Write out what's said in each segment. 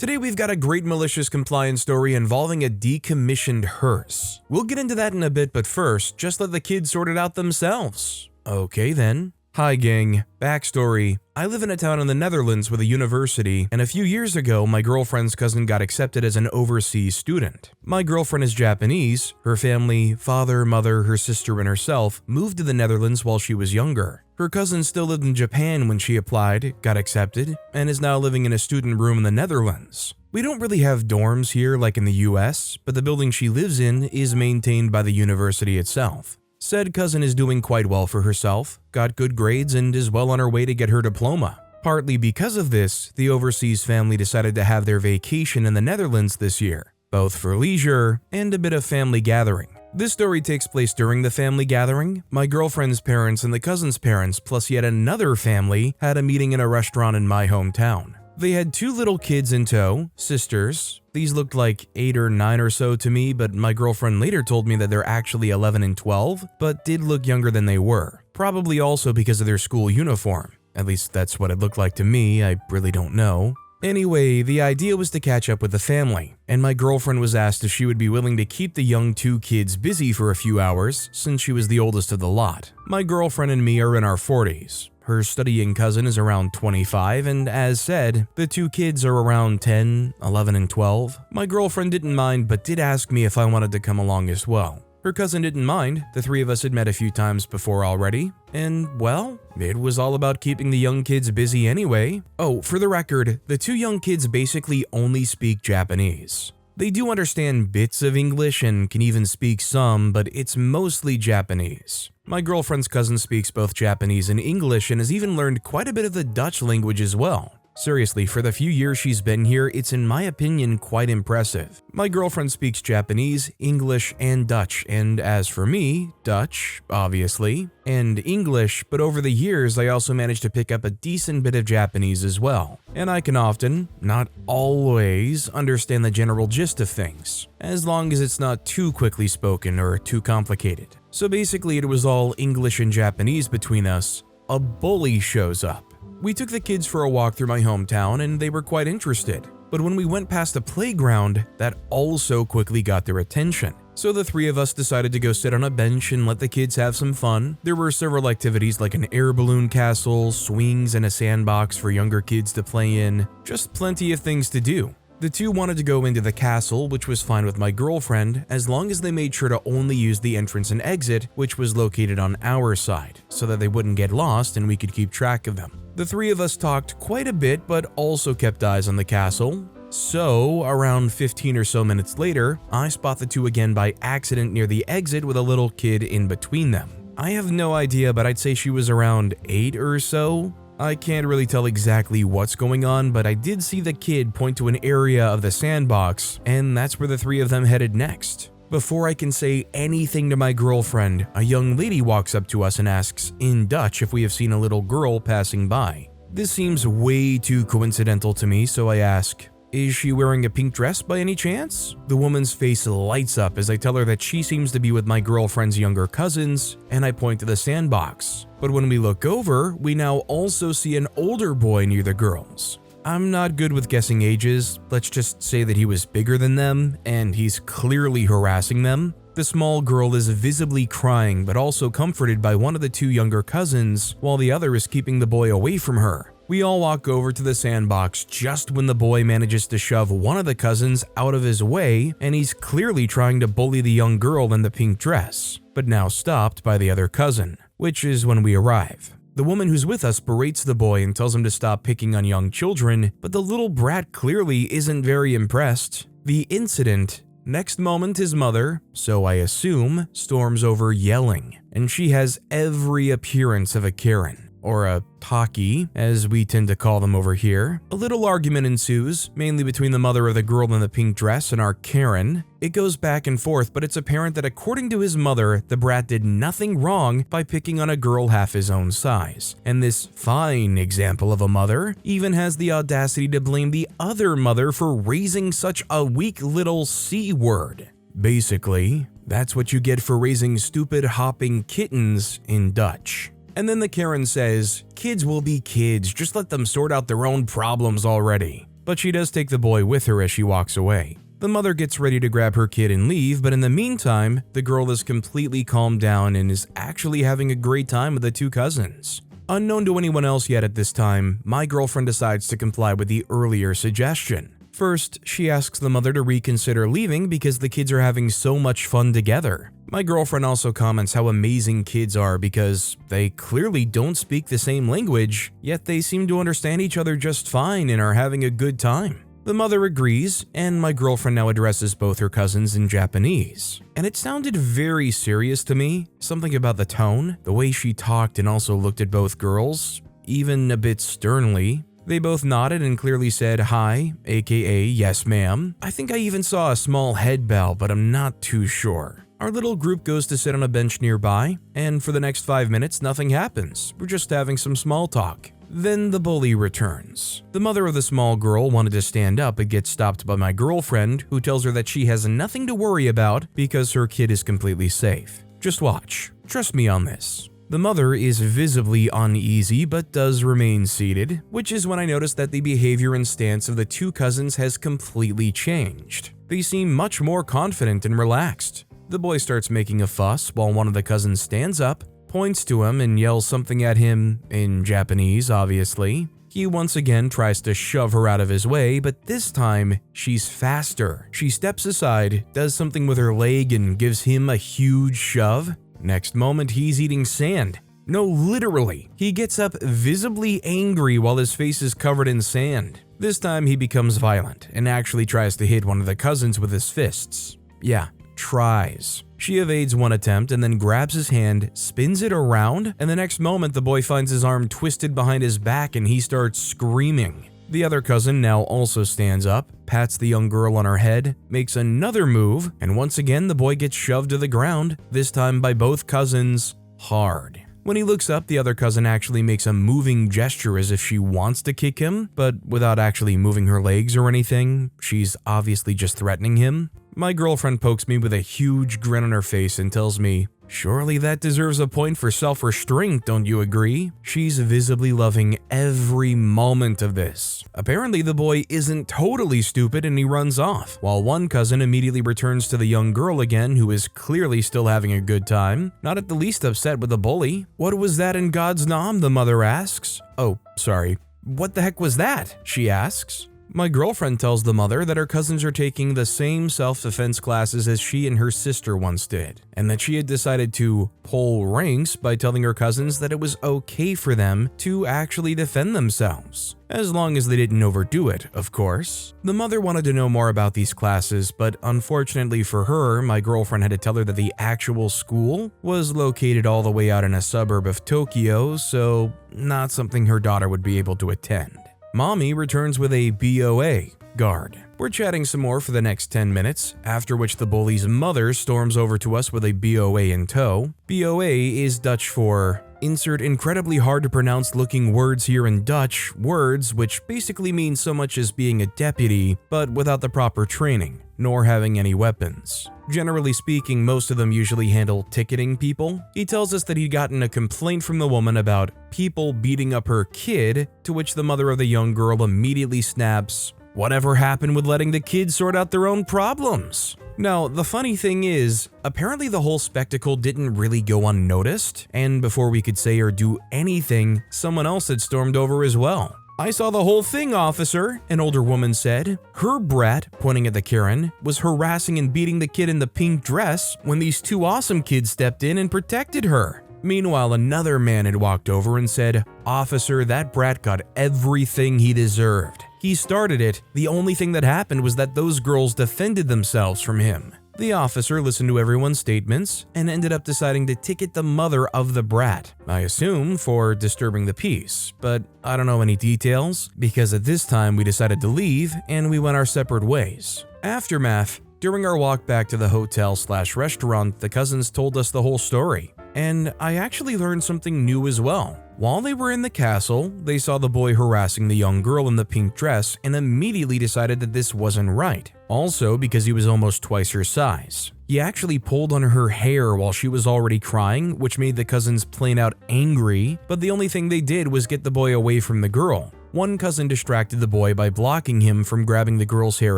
Today we've got a great malicious compliance story involving a decommissioned hearse. We'll get into that in a bit, but first, just let the kids sort it out themselves. Okay then. Hi gang. Backstory. I live in a town in the Netherlands with a university, and a few years ago, my girlfriend's cousin got accepted as an overseas student. My girlfriend is Japanese. Her family, father, mother, her sister, and herself moved to the Netherlands while she was younger. Her cousin still lived in Japan when she applied, got accepted, and is now living in a student room in the Netherlands. We don't really have dorms here like in the US, but the building she lives in is maintained by the university itself. Said cousin is doing quite well for herself, got good grades, and is well on her way to get her diploma. Partly because of this, the overseas family decided to have their vacation in the Netherlands this year, both for leisure and a bit of family gathering. This story takes place during the family gathering. My girlfriend's parents and the cousin's parents, plus yet another family, had a meeting in a restaurant in my hometown. They had two little kids in tow, sisters. These looked like 8 or 9 or so to me, but my girlfriend later told me that they're actually 11 and 12, but did look younger than they were. Probably also because of their school uniform. At least that's what it looked like to me, I really don't know. Anyway, the idea was to catch up with the family, and my girlfriend was asked if she would be willing to keep the young two kids busy for a few hours since she was the oldest of the lot. My girlfriend and me are in our 40s. Her studying cousin is around 25, and as said, the two kids are around 10, 11, and 12. My girlfriend didn't mind but did ask me if I wanted to come along as well. Her cousin didn't mind, the three of us had met a few times before already, and well, it was all about keeping the young kids busy anyway. Oh, for the record, the two young kids basically only speak Japanese. They do understand bits of English and can even speak some, but it's mostly Japanese. My girlfriend's cousin speaks both Japanese and English and has even learned quite a bit of the Dutch language as well. Seriously, for the few years she's been here, it's in my opinion quite impressive. My girlfriend speaks Japanese, English, and Dutch, and as for me, Dutch, obviously, and English, but over the years I also managed to pick up a decent bit of Japanese as well. And I can often, not always, understand the general gist of things, as long as it's not too quickly spoken or too complicated. So basically it was all English and Japanese between us. A bully shows up. We took the kids for a walk through my hometown and they were quite interested. But when we went past a playground, that also quickly got their attention. So the three of us decided to go sit on a bench and let the kids have some fun. There were several activities like an air balloon castle, swings, and a sandbox for younger kids to play in. Just plenty of things to do. The two wanted to go into the castle, which was fine with my girlfriend, as long as they made sure to only use the entrance and exit, which was located on our side, so that they wouldn't get lost and we could keep track of them. The three of us talked quite a bit, but also kept eyes on the castle. So, around 15 or so minutes later, I spot the two again by accident near the exit with a little kid in between them. I have no idea, but I'd say she was around 8 or so. I can't really tell exactly what's going on, but I did see the kid point to an area of the sandbox, and that's where the three of them headed next. Before I can say anything to my girlfriend, a young lady walks up to us and asks in Dutch if we have seen a little girl passing by. This seems way too coincidental to me, so I ask, "Is she wearing a pink dress by any chance?" The woman's face lights up as I tell her that she seems to be with my girlfriend's younger cousins, and I point to the sandbox. But when we look over, we now also see an older boy near the girls. I'm not good with guessing ages, let's just say that he was bigger than them, and he's clearly harassing them. The small girl is visibly crying but also comforted by one of the two younger cousins, while the other is keeping the boy away from her. We all walk over to the sandbox just when the boy manages to shove one of the cousins out of his way, and he's clearly trying to bully the young girl in the pink dress, but now stopped by the other cousin, which is when we arrive. The woman who's with us berates the boy and tells him to stop picking on young children, but the little brat clearly isn't very impressed. The incident. Next moment, his mother, so I assume, storms over yelling, and she has every appearance of a Karen. Or a Taki, as we tend to call them over here. A little argument ensues, mainly between the mother of the girl in the pink dress and our Karen. It goes back and forth, but it's apparent that according to his mother, the brat did nothing wrong by picking on a girl half his own size. And this fine example of a mother even has the audacity to blame the other mother for raising such a weak little C word. Basically, that's what you get for raising stupid hopping kittens in Dutch. And then the Karen says, "Kids will be kids, just let them sort out their own problems already." but she does take the boy with her as she walks away. The mother gets ready to grab her kid and leave, but in the meantime, the girl is completely calmed down and is actually having a great time with the two cousins. Unknown to anyone else yet at this time, my girlfriend decides to comply with the earlier suggestion. First, she asks the mother to reconsider leaving because the kids are having so much fun together. My girlfriend also comments how amazing kids are because they clearly don't speak the same language, yet they seem to understand each other just fine and are having a good time. The mother agrees, and my girlfriend now addresses both her cousins in Japanese. And it sounded very serious to me, something about the tone, the way she talked and also looked at both girls, even a bit sternly. They both nodded and clearly said hi, aka yes ma'am. I think I even saw a small head bow, but I'm not too sure. Our little group goes to sit on a bench nearby, and for the next 5 minutes nothing happens. We're just having some small talk. Then the bully returns. The mother of the small girl wanted to stand up but gets stopped by my girlfriend, who tells her that she has nothing to worry about because her kid is completely safe. Just watch. Trust me on this. The mother is visibly uneasy but does remain seated, which is when I notice that the behavior and stance of the two cousins has completely changed. They seem much more confident and relaxed. The boy starts making a fuss while one of the cousins stands up, points to him and yells something at him, in Japanese obviously. He once again tries to shove her out of his way, but this time she's faster. She steps aside, does something with her leg and gives him a huge shove. Next moment he's eating sand. No, literally. He gets up visibly angry while his face is covered in sand. This time he becomes violent and actually tries to hit one of the cousins with his fists. Yeah, tries. She evades one attempt and then grabs his hand, spins it around, and the next moment the boy finds his arm twisted behind his back and he starts screaming. The other cousin now also stands up, pats the young girl on her head, makes another move, and once again the boy gets shoved to the ground, this time by both cousins, hard. When he looks up, the other cousin actually makes a moving gesture as if she wants to kick him, but without actually moving her legs or anything. She's obviously just threatening him. My girlfriend pokes me with a huge grin on her face and tells me, "Surely that deserves a point for self-restraint, don't you agree?" She's visibly loving every moment of this. Apparently the boy isn't totally stupid and he runs off, while one cousin immediately returns to the young girl again, who is clearly still having a good time, not at the least upset with the bully. "What was that in God's name?" the mother asks. "Oh, sorry. What the heck was that?" she asks. My girlfriend tells the mother that her cousins are taking the same self-defense classes as she and her sister once did, and that she had decided to pull ranks by telling her cousins that it was okay for them to actually defend themselves, as long as they didn't overdo it, of course. The mother wanted to know more about these classes, but unfortunately for her, my girlfriend had to tell her that the actual school was located all the way out in a suburb of Tokyo, so not something her daughter would be able to attend. Mommy returns with a BOA guard. We're chatting some more for the next 10 minutes, after which the bully's mother storms over to us with a BOA in tow. BOA is Dutch for insert incredibly hard to pronounce looking words here in Dutch, words which basically mean so much as being a deputy, but without the proper training, nor having any weapons. Generally speaking, most of them usually handle ticketing people. He tells us that he'd gotten a complaint from the woman about people beating up her kid, to which the mother of the young girl immediately snaps, "Whatever happened with letting the kids sort out their own problems?" Now, the funny thing is, apparently the whole spectacle didn't really go unnoticed, and before we could say or do anything, someone else had stormed over as well. "I saw the whole thing, officer," an older woman said. Her brat, pointing at the Karen, was harassing and beating the kid in the pink dress when these two awesome kids stepped in and protected her. Meanwhile, another man had walked over and said, "Officer, that brat got everything he deserved. He started it. The only thing that happened was that those girls defended themselves from him." The officer listened to everyone's statements and ended up deciding to ticket the mother of the brat, I assume for disturbing the peace, but I don't know any details because at this time we decided to leave and we went our separate ways. Aftermath: during our walk back to the hotel/restaurant, the cousins told us the whole story, and I actually learned something new as well. While they were in the castle, they saw the boy harassing the young girl in the pink dress and immediately decided that this wasn't right. Also, because he was almost twice her size. He actually pulled on her hair while she was already crying, which made the cousins plain out angry, but the only thing they did was get the boy away from the girl. One cousin distracted the boy by blocking him from grabbing the girl's hair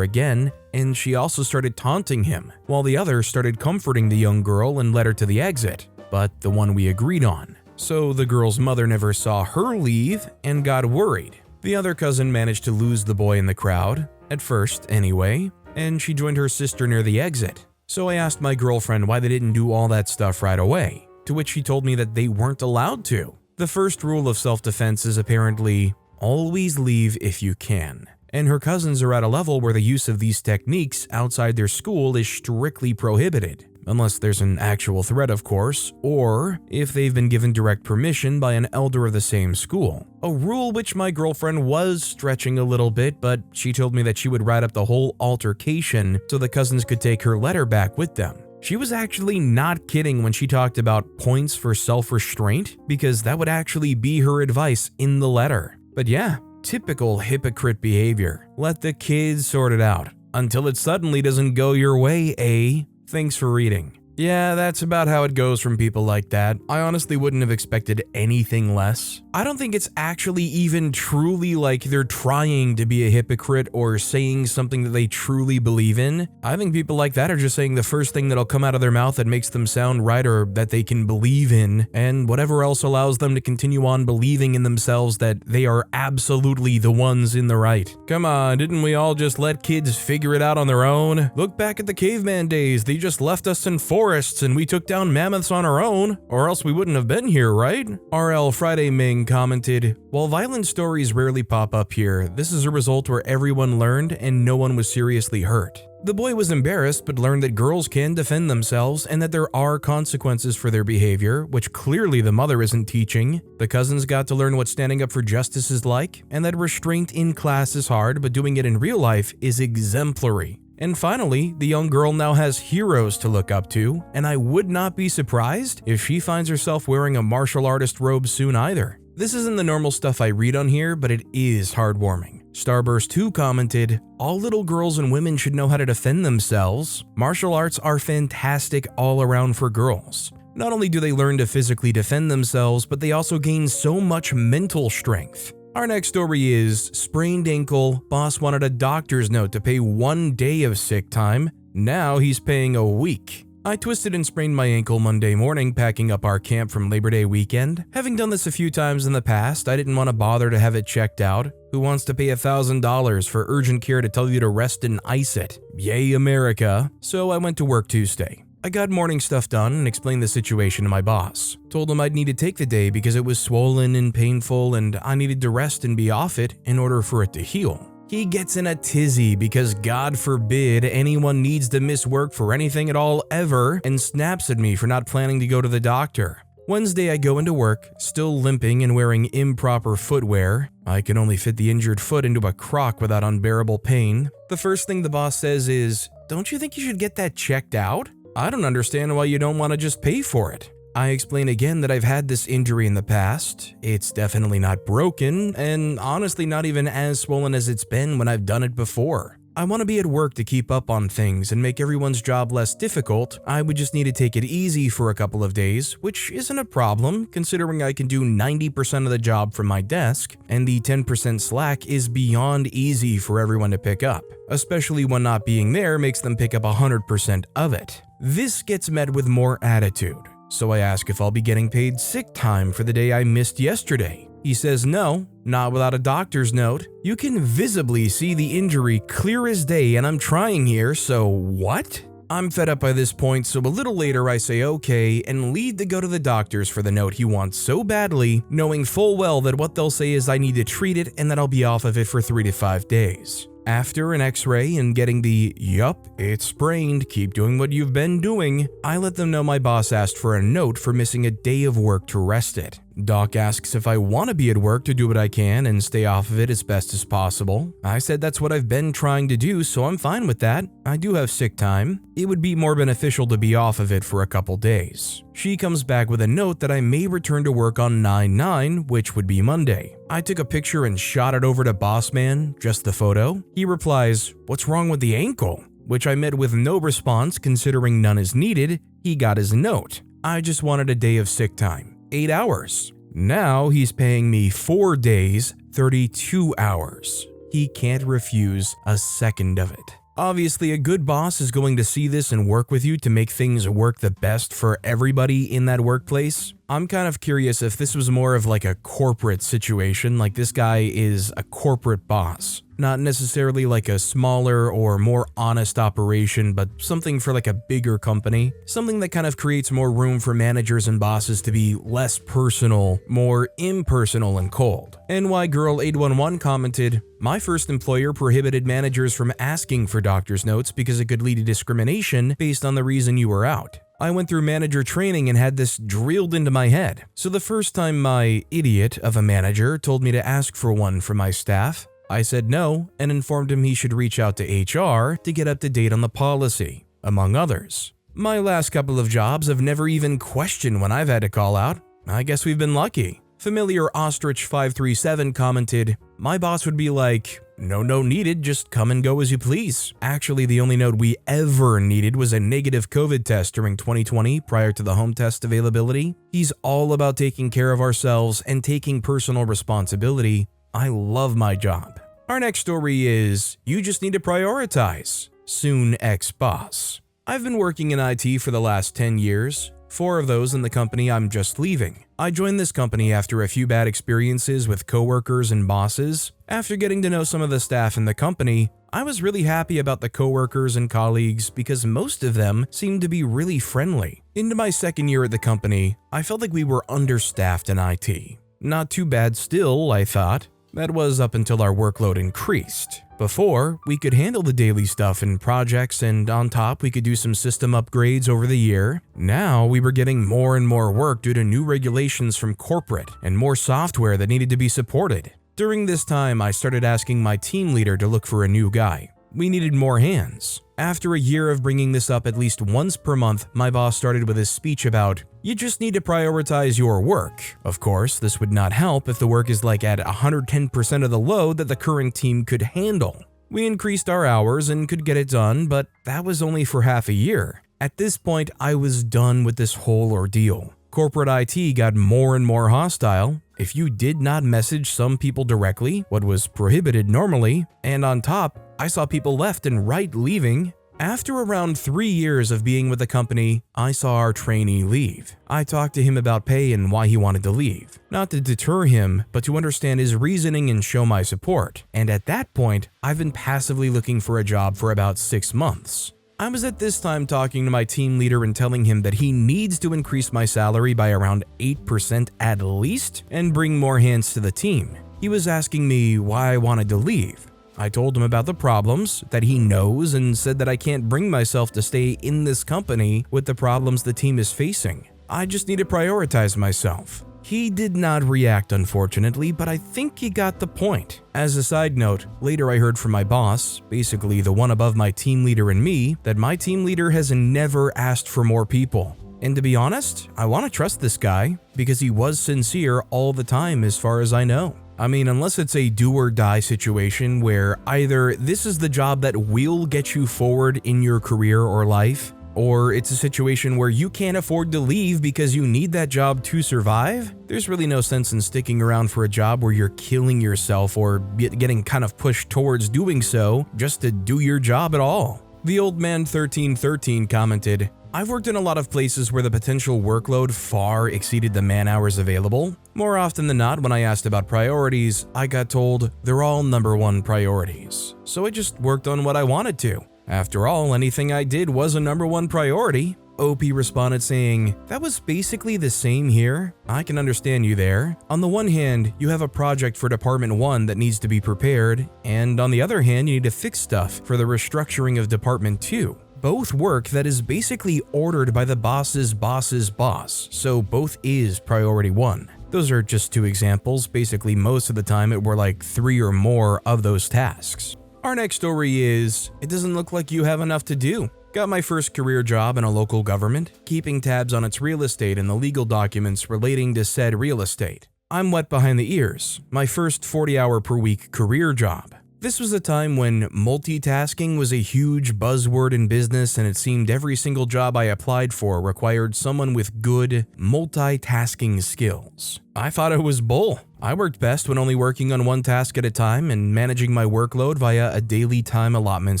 again, and she also started taunting him, while the other started comforting the young girl and led her to the exit, but the one we agreed on. So the girl's mother never saw her leave and got worried. The other cousin managed to lose the boy in the crowd, at first anyway, and she joined her sister near the exit. So I asked my girlfriend why they didn't do all that stuff right away, to which she told me that they weren't allowed to. The first rule of self-defense is apparently always leave if you can. And her cousins are at a level where the use of these techniques outside their school is strictly prohibited. Unless there's an actual threat, of course, or if they've been given direct permission by an elder of the same school. A rule which my girlfriend was stretching a little bit, but she told me that she would write up the whole altercation so the cousins could take her letter back with them. She was actually not kidding when she talked about points for self-restraint, because that would actually be her advice in the letter. But yeah, typical hypocrite behavior. Let the kids sort it out until it suddenly doesn't go your way, eh? Thanks for reading. Yeah, that's about how it goes from people like that. I honestly wouldn't have expected anything less. I don't think it's actually even truly like they're trying to be a hypocrite or saying something that they truly believe in. I think people like that are just saying the first thing that'll come out of their mouth that makes them sound right or that they can believe in, and whatever else allows them to continue on believing in themselves that they are absolutely the ones in the right. Come on, didn't we all just let kids figure it out on their own? Look back at the caveman days. They just left us in forests and we took down mammoths on our own, or else we wouldn't have been here, right? RL Friday Ming commented, "While violent stories rarely pop up here, this is a result where everyone learned and no one was seriously hurt. The boy was embarrassed but learned that girls can defend themselves and that there are consequences for their behavior, which clearly the mother isn't teaching. The cousins got to learn what standing up for justice is like, and that restraint in class is hard, but doing it in real life is exemplary. And finally, the young girl now has heroes to look up to, and I would not be surprised if she finds herself wearing a martial artist robe soon either." This isn't the normal stuff I read on here, but it is heartwarming. Starburst 2 commented, "All little girls and women should know how to defend themselves. Martial arts are fantastic all around for girls. Not only do they learn to physically defend themselves, but they also gain so much mental strength." Our next story is sprained ankle, boss wanted a doctor's note to pay 1 day of sick time. Now he's paying a week. I twisted and sprained my ankle Monday morning packing up our camp from Labor Day weekend. Having done this a few times in the past, I didn't want to bother to have it checked out. Who wants to pay $1,000 for urgent care to tell you to rest and ice it? Yay, America. So I went to work Tuesday. I got morning stuff done and explained the situation to my boss. Told him I'd need to take the day because it was swollen and painful and I needed to rest and be off it in order for it to heal. He gets in a tizzy because God forbid anyone needs to miss work for anything at all ever and snaps at me for not planning to go to the doctor. Wednesday I go into work, still limping and wearing improper footwear. I can only fit the injured foot into a crock without unbearable pain. The first thing the boss says is, "Don't you think you should get that checked out? I don't understand why you don't want to just pay for it." I explain again that I've had this injury in the past. It's definitely not broken, and honestly not even as swollen as it's been when I've done it before. I want to be at work to keep up on things and make everyone's job less difficult. I would just need to take it easy for a couple of days, which isn't a problem considering I can do 90% of the job from my desk, and the 10% slack is beyond easy for everyone to pick up, especially when not being there makes them pick up 100% of it. This gets met with more attitude, so I ask if I'll be getting paid sick time for the day I missed yesterday. He says no, not without a doctor's note. You can visibly see the injury clear as day and I'm trying here, so what? I'm fed up by this point, so a little later I say okay and leave to go to the doctor's for the note he wants so badly, knowing full well that what they'll say is I need to treat it and that I'll be off of it for 3 to 5 days. After an x-ray and getting the, "Yup, it's sprained, keep doing what you've been doing," I let them know my boss asked for a note for missing a day of work to rest it. Doc asks if I want to be at work to do what I can and stay off of it as best as possible. I said that's what I've been trying to do, so I'm fine with that. I do have sick time. It would be more beneficial to be off of it for a couple days. She comes back with a note that I may return to work on 9/9, which would be Monday. I took a picture and shot it over to Boss Man, just the photo. He replies, "What's wrong with the ankle?" Which I met with no response considering none is needed. He got his note. I just wanted a day of sick time. 8 hours. Now he's paying me 4 days, 32 hours. He can't refuse a second of it. Obviously, a good boss is going to see this and work with you to make things work the best for everybody in that workplace. I'm kind of curious if this was more of like a corporate situation, like this guy is a corporate boss. Not necessarily like a smaller or more honest operation, but something for like a bigger company. Something that kind of creates more room for managers and bosses to be less personal, more impersonal and cold. NY Girl 811 commented, "My first employer prohibited managers from asking for doctor's notes because it could lead to discrimination based on the reason you were out. I went through manager training and had this drilled into my head. So the first time my idiot of a manager told me to ask for one for my staff, I said no and informed him he should reach out to HR to get up to date on the policy, among others. My last couple of jobs have never even questioned when I've had to call out. I guess we've been lucky." Familiar Ostrich 537 commented, "My boss would be like, no note needed, just come and go as you please. Actually, the only note we ever needed was a negative COVID test during 2020 prior to the home test availability. He's all about taking care of ourselves and taking personal responsibility. I love my job." Our next story is, "You just need to prioritize." Soon ex-boss. I've been working in IT for the last 10 years. 4 of those in the company I'm just leaving. I joined this company after a few bad experiences with coworkers and bosses. After getting to know some of the staff in the company, I was really happy about the coworkers and colleagues because most of them seemed to be really friendly. Into my second year at the company, I felt like we were understaffed in IT. Not too bad still, I thought. That was up until our workload increased. Before, we could handle the daily stuff and projects, and on top, we could do some system upgrades over the year. Now, we were getting more and more work due to new regulations from corporate and more software that needed to be supported. During this time, I started asking my team leader to look for a new guy. We needed more hands. After a year of bringing this up at least once per month, my boss started with his speech about, "You just need to prioritize your work." Of course, this would not help if the work is like at 110% of the load that the current team could handle. We increased our hours and could get it done, but that was only for half a year. At this point, I was done with this whole ordeal. Corporate IT got more and more hostile. If you did not message some people directly, what was prohibited normally, and on top, I saw people left and right leaving. After around 3 years of being with the company, I saw our trainee leave. I talked to him about pay and why he wanted to leave. Not to deter him, but to understand his reasoning and show my support. And at that point, I've been passively looking for a job for about 6 months. I was at this time talking to my team leader and telling him that he needs to increase my salary by around 8% at least and bring more hands to the team. He was asking me why I wanted to leave. I told him about the problems that he knows and said that I can't bring myself to stay in this company with the problems the team is facing. I just need to prioritize myself. He did not react, unfortunately, but I think he got the point. As a side note, later I heard from my boss, basically the one above my team leader and me, that my team leader has never asked for more people. And to be honest, I want to trust this guy because he was sincere all the time as far as I know. I mean, unless it's a do or die situation where either this is the job that will get you forward in your career or life, or it's a situation where you can't afford to leave because you need that job to survive, there's really no sense in sticking around for a job where you're killing yourself or getting kind of pushed towards doing so just to do your job at all. The old man 1313 commented, "I've worked in a lot of places where the potential workload far exceeded the man hours available. More often than not, when I asked about priorities, I got told they're all number one priorities. So I just worked on what I wanted to. After all, anything I did was a number one priority." OP responded saying, "That was basically the same here. I can understand you there. On the one hand, you have a project for Department 1 that needs to be prepared, and on the other hand, you need to fix stuff for the restructuring of Department 2. Both work that is basically ordered by the boss's boss's boss, so both is priority 1. Those are just 2 examples. Basically, most of the time it were like 3 or more of those tasks. Our next story is, "It doesn't look like you have enough to do. Got my first career job in a local government, keeping tabs on its real estate and the legal documents relating to said real estate. I'm wet behind the ears. My first 40-hour per week career job. This was a time when multitasking was a huge buzzword in business, and it seemed every single job I applied for required someone with good multitasking skills. I thought it was bull. I worked best when only working on one task at a time and managing my workload via a daily time allotment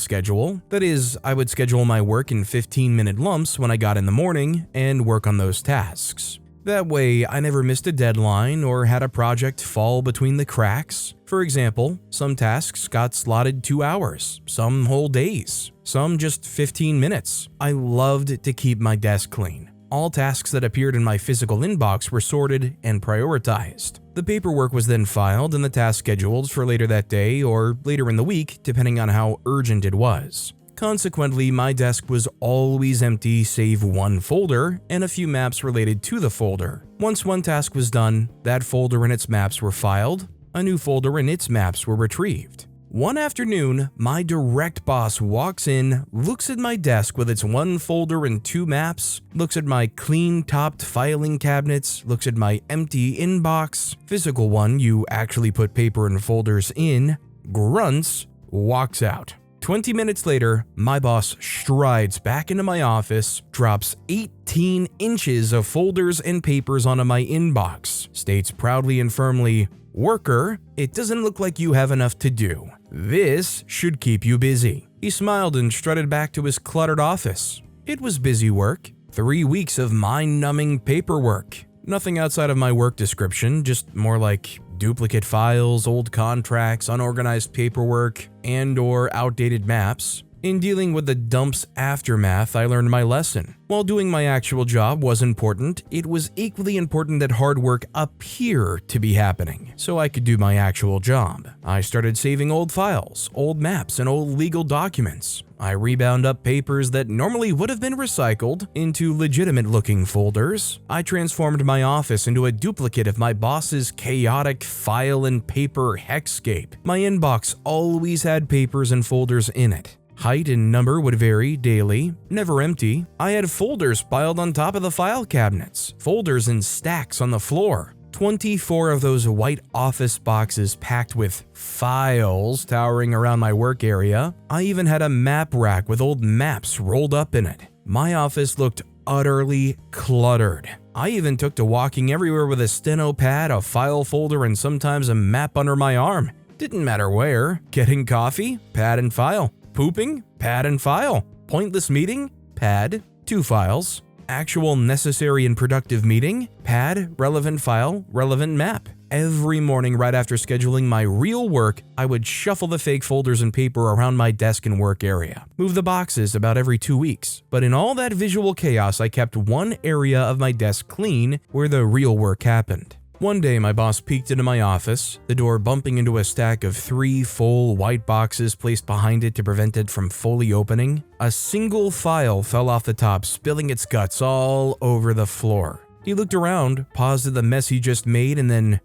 schedule. That is, I would schedule my work in 15-minute lumps when I got in the morning and work on those tasks. That way, I never missed a deadline or had a project fall between the cracks. For example, some tasks got slotted 2 hours, some whole days, some just 15 minutes. I loved to keep my desk clean. All tasks that appeared in my physical inbox were sorted and prioritized. The paperwork was then filed and the task scheduled for later that day or later in the week, depending on how urgent it was. Consequently, my desk was always empty save one folder and a few maps related to the folder. Once one task was done, that folder and its maps were filed, a new folder and its maps were retrieved. One afternoon, my direct boss walks in, looks at my desk with its one folder and 2 maps, looks at my clean-topped filing cabinets, looks at my empty inbox, physical one you actually put paper and folders in, grunts, walks out. 20 minutes later, my boss strides back into my office, drops 18 inches of folders and papers onto my inbox, states proudly and firmly, "Worker, it doesn't look like you have enough to do. This should keep you busy." He smiled and strutted back to his cluttered office. It was busy work. 3 weeks of mind-numbing paperwork. Nothing outside of my work description, just more like duplicate files, old contracts, unorganized paperwork, and/or outdated maps. In dealing with the dump's aftermath, I learned my lesson. While doing my actual job was important, it was equally important that hard work appear to be happening, so I could do my actual job. I started saving old files, old maps, and old legal documents. I rebound up papers that normally would have been recycled into legitimate-looking folders. I transformed my office into a duplicate of my boss's chaotic file and paper hexscape. My inbox always had papers and folders in it. Height and number would vary daily, never empty. I had folders piled on top of the file cabinets, folders in stacks on the floor. 24 of those white office boxes packed with files towering around my work area. I even had a map rack with old maps rolled up in it. My office looked utterly cluttered. I even took to walking everywhere with a steno pad, a file folder, and sometimes a map under my arm. Didn't matter where. Getting coffee? Pad and file. Pooping? Pad and file. Pointless meeting? Pad, 2 files. Actual necessary and productive meeting? Pad, relevant file, relevant map. Every morning right after scheduling my real work, I would shuffle the fake folders and paper around my desk and work area. Move the boxes about every 2 weeks. But in all that visual chaos, I kept one area of my desk clean where the real work happened. One day, my boss peeked into my office, the door bumping into a stack of 3 full white boxes placed behind it to prevent it from fully opening. A single file fell off the top, spilling its guts all over the floor. He looked around, paused at the mess he just made, and then,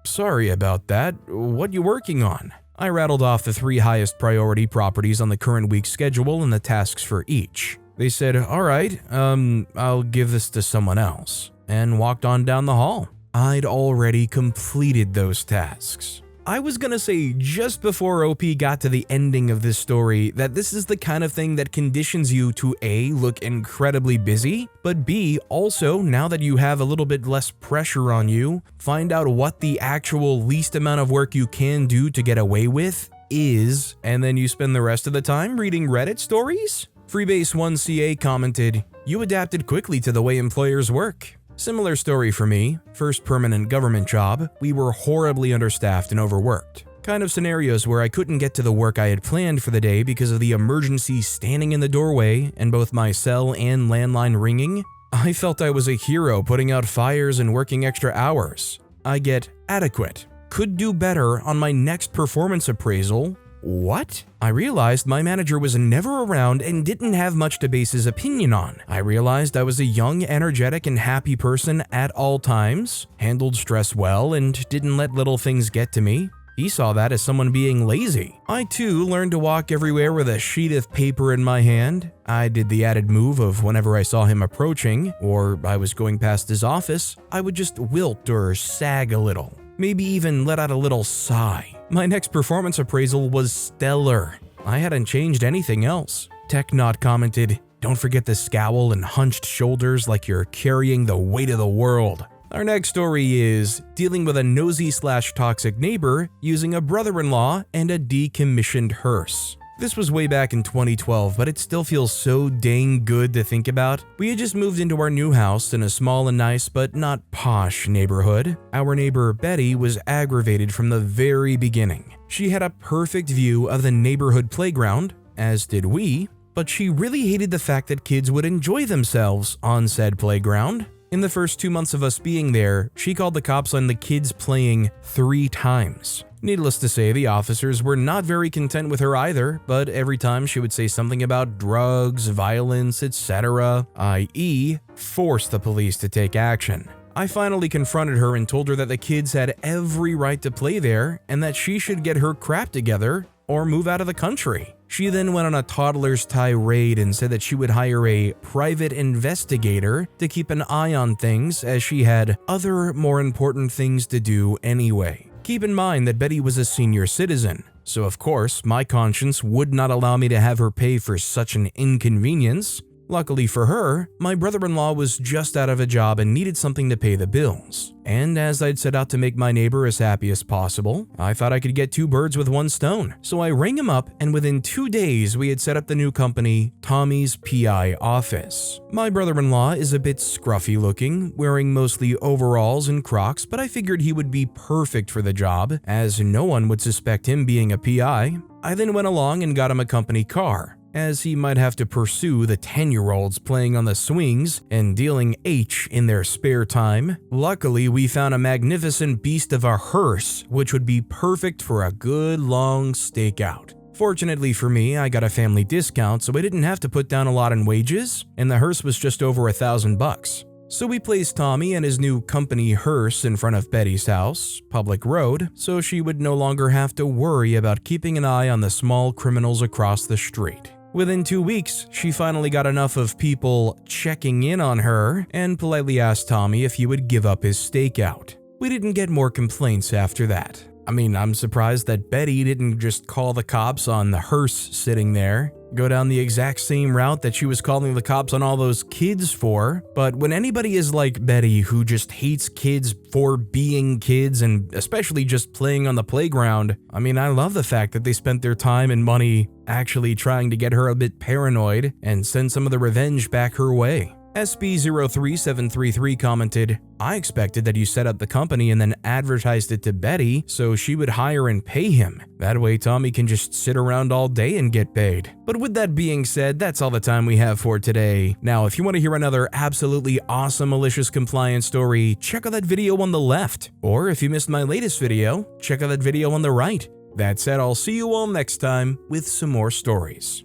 sorry about that. What you working on?" I rattled off the 3 highest priority properties on the current week's schedule and the tasks for each. They said, "All right, I'll give this to someone else," and walked on down the hall. I'd already completed those tasks. I was gonna say just before OP got to the ending of this story that this is the kind of thing that conditions you to A, look incredibly busy, but B, also, now that you have a little bit less pressure on you, find out what the actual least amount of work you can do to get away with is, and then you spend the rest of the time reading Reddit stories? Freebase1CA commented, "You adapted quickly to the way employers work." Similar story for me. First permanent government job, we were horribly understaffed and overworked. Kind of scenarios where I couldn't get to the work I had planned for the day because of the emergency standing in the doorway and both my cell and landline ringing. I felt I was a hero putting out fires and working extra hours. I get adequate. Could do better on my next performance appraisal. What? I realized my manager was never around and didn't have much to base his opinion on. I realized I was a young, energetic, and happy person at all times, handled stress well, and didn't let little things get to me. He saw that as someone being lazy. I too learned to walk everywhere with a sheet of paper in my hand. I did the added move of whenever I saw him approaching, or I was going past his office, I would just wilt or sag a little. Maybe even let out a little sigh. My next performance appraisal was stellar. I hadn't changed anything else. TechNot commented, "Don't forget the scowl and hunched shoulders like you're carrying the weight of the world." Our next story is dealing with a nosy/toxic neighbor using a brother-in-law and a decommissioned hearse. This was way back in 2012, but it still feels so dang good to think about. We had just moved into our new house in a small and nice but not posh neighborhood. Our neighbor Betty was aggravated from the very beginning. She had a perfect view of the neighborhood playground, as did we, but she really hated the fact that kids would enjoy themselves on said playground. In the first 2 months of us being there, she called the cops on the kids playing 3 times. Needless to say, the officers were not very content with her either, but every time she would say something about drugs, violence, etc., i.e., force the police to take action. I finally confronted her and told her that the kids had every right to play there and that she should get her crap together or move out of the country. She then went on a toddler's tirade and said that she would hire a private investigator to keep an eye on things as she had other more important things to do anyway. Keep in mind that Betty was a senior citizen, so of course my conscience would not allow me to have her pay for such an inconvenience. Luckily for her, my brother-in-law was just out of a job and needed something to pay the bills. And as I'd set out to make my neighbor as happy as possible, I thought I could get 2 birds with 1 stone. So I rang him up, and within 2 days we had set up the new company, Tommy's PI office. My brother-in-law is a bit scruffy looking, wearing mostly overalls and Crocs, but I figured he would be perfect for the job, as no one would suspect him being a PI. I then went along and got him a company car, as he might have to pursue the 10-year-olds playing on the swings and dealing H in their spare time. Luckily, we found a magnificent beast of a hearse, which would be perfect for a good long stakeout. Fortunately for me, I got a family discount, so I didn't have to put down a lot in wages, and the hearse was just over $1,000. So we placed Tommy and his new company hearse in front of Betty's house, public road, so she would no longer have to worry about keeping an eye on the small criminals across the street. Within 2 weeks, she finally got enough of people checking in on her and politely asked Tommy if he would give up his stakeout. We didn't get more complaints after that. I mean, I'm surprised that Betty didn't just call the cops on the hearse sitting there, go down the exact same route that she was calling the cops on all those kids for. But when anybody is like Betty, who just hates kids for being kids and especially just playing on the playground, I mean, I love the fact that they spent their time and money actually trying to get her a bit paranoid and send some of the revenge back her way. SB03733 commented, "I expected that you set up the company and then advertised it to Betty so she would hire and pay him. That way Tommy can just sit around all day and get paid." But with that being said, that's all the time we have for today. Now, if you want to hear another absolutely awesome malicious compliance story, check out that video on the left. Or if you missed my latest video, check out that video on the right. That said, I'll see you all next time with some more stories.